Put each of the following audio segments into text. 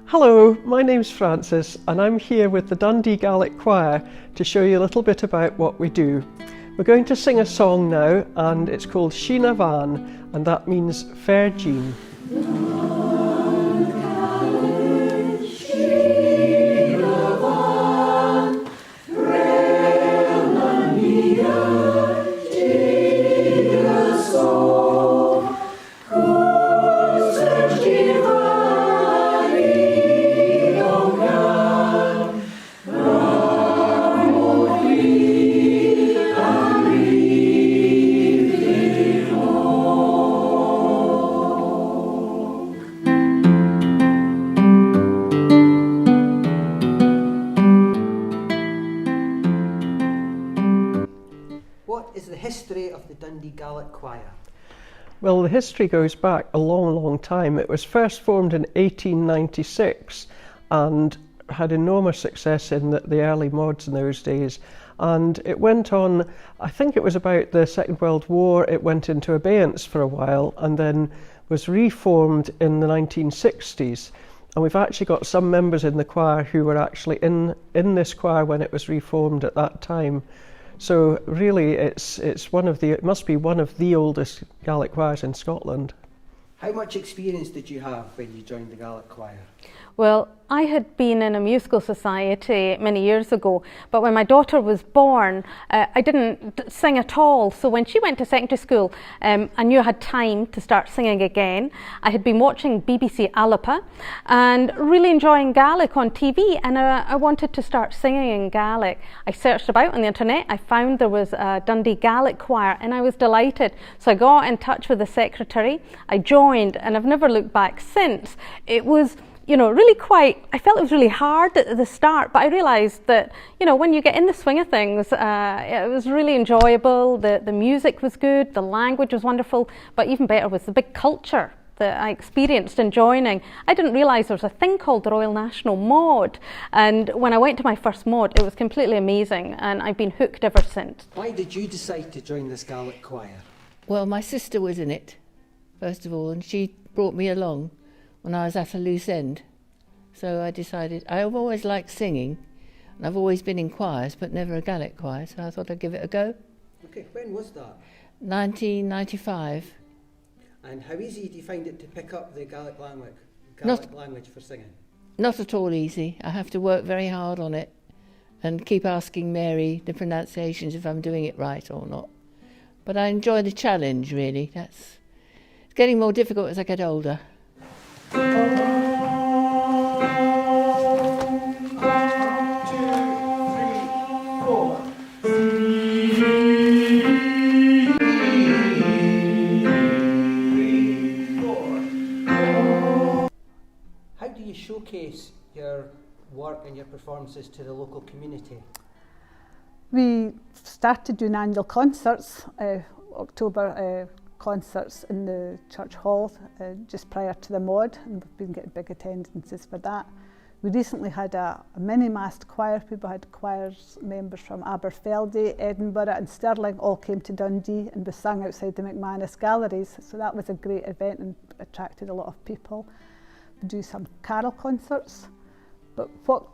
Hello, my name's Frances and I'm here with the Dundee Gaelic Choir to show you a little bit about what we do. We're going to sing a song now and it's called Sheena Van and that means Fair Jean. What is the history of the Dundee Gaelic Choir? Well, the history goes back a long time. It was first formed in 1896 and had enormous success in the early mods in those days. And it went on, I think it was about the Second World War, it went into abeyance for a while and then was reformed in the 1960s. And we've actually got some members in the choir who were actually in this choir when it was reformed at that time. So really it must be one of the oldest Gaelic choirs in Scotland. How much experience did you have when you joined the Gaelic Choir? Well, I had been in a musical society many years ago, but when my daughter was born, I didn't sing at all. So when she went to secondary school, I knew I had time to start singing again. I had been watching BBC Alapa and really enjoying Gaelic on TV, and I wanted to start singing in Gaelic. I searched about on the internet, I found there was a Dundee Gaelic Choir, and I was delighted. So I got in touch with the secretary, I joined, and I've never looked back since. It was really I felt it was really hard at the start, but I realised that, when you get in the swing of things, it was really enjoyable, the music was good, the language was wonderful, but even better was the big culture that I experienced in joining. I didn't realise there was a thing called the Royal National Mod, and when I went to my first mod, it was completely amazing, and I've been hooked ever since. Why did you decide to join this Gaelic Choir? Well, my sister was in it, first of all, and she brought me along when I was at a loose end. So I decided, I've always liked singing, and I've always been in choirs, but never a Gaelic choir, so I thought I'd give it a go. Okay, when was that? 1995. And how easy do you find it to pick up the Gaelic language for singing? Not at all easy. I have to work very hard on it and keep asking Mary the pronunciations if I'm doing it right or not. But I enjoy the challenge, really. It's getting more difficult as I get older. How do you showcase your work and your performances to the local community? We started doing annual concerts, October concerts in the church hall just prior to the mod, and we've been getting big attendances for that. We recently had a mini-mast choir. People had choirs members from Aberfeldy, Edinburgh and Stirling all came to Dundee and we sang outside the McManus Galleries, so that was a great event and attracted a lot of people. We do some carol concerts, but what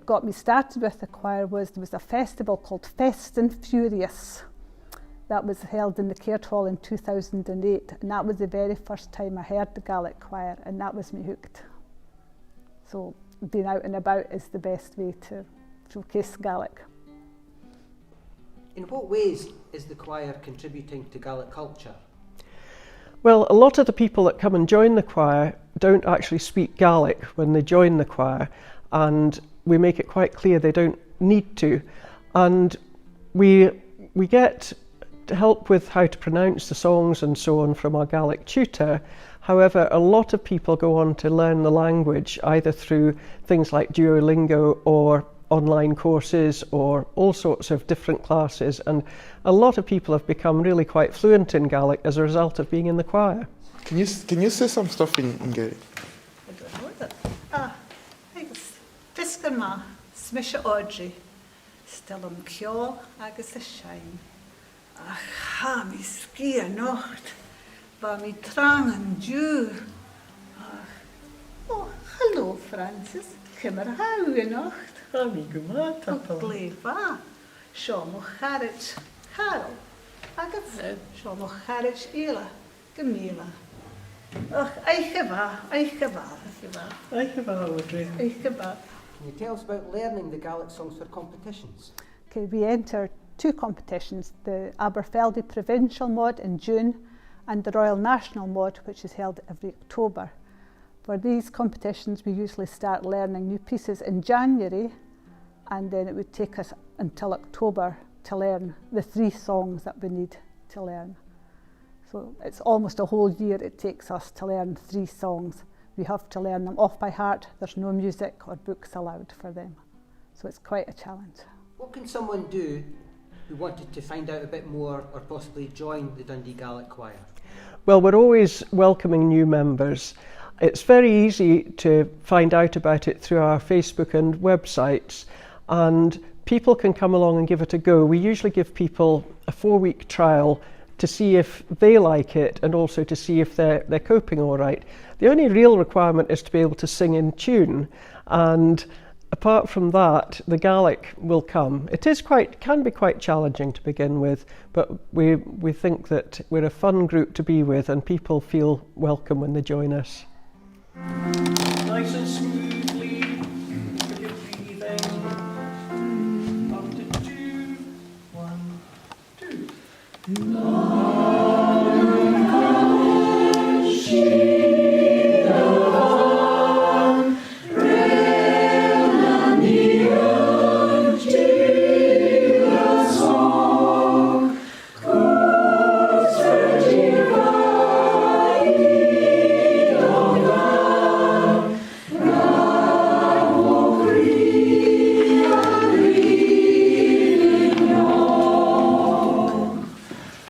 got me started with the choir was there was a festival called Fest and Furious that was held in the Caird Hall in 2008, and that was the very first time I heard the Gaelic choir, and that was me hooked. So being out and about is the best way to showcase Gaelic. In what ways is the choir contributing to Gaelic culture? Well, a lot of the people that come and join the choir don't actually speak Gaelic when they join the choir, and we make it quite clear they don't need to. And we get help with how to pronounce the songs and so on from our Gaelic tutor. However, a lot of people go on to learn the language either through things like Duolingo or online courses or all sorts of different classes, and a lot of people have become really quite fluent in Gaelic as a result of being in the choir. Can you say some stuff in Gaelic? I don't know that. Thanks. Tiscan ma, smisha Audrey, still ceol agus a shine. Ha, mi ski a nocht, ba mi trang an dew. Oh, hello. Hallo Francis, cymmer hawgenocht. Ami gymaint Och glefa. Sio mo charage Carol. Agus sio mo charage Ela. Gemila. Och, eiche va. Eich gyfaw, Audrey. Eiche va. Can you tell us about learning the Gaelic songs for competitions? Okay, we enter 2 competitions, the Aberfeldy Provincial Mod in June and the Royal National Mod, which is held every October. For these competitions, we usually start learning new pieces in January, and then it would take us until October to learn the 3 songs that we need to learn. So it's almost a whole year it takes us to learn 3 songs. We have to learn them off by heart. There's no music or books allowed for them. So it's quite a challenge. What can someone do who wanted to find out a bit more or possibly join the Dundee Gaelic Choir? Well, we're always welcoming new members. It's very easy to find out about it through our Facebook and websites, and people can come along and give it a go. We usually give people a 4-week trial to see if they like it and also to see if they're coping all right. The only real requirement is to be able to sing in tune, and apart from that, the Gaelic will come. It can be quite challenging to begin with, but we think that we're a fun group to be with and people feel welcome when they join us. Nice and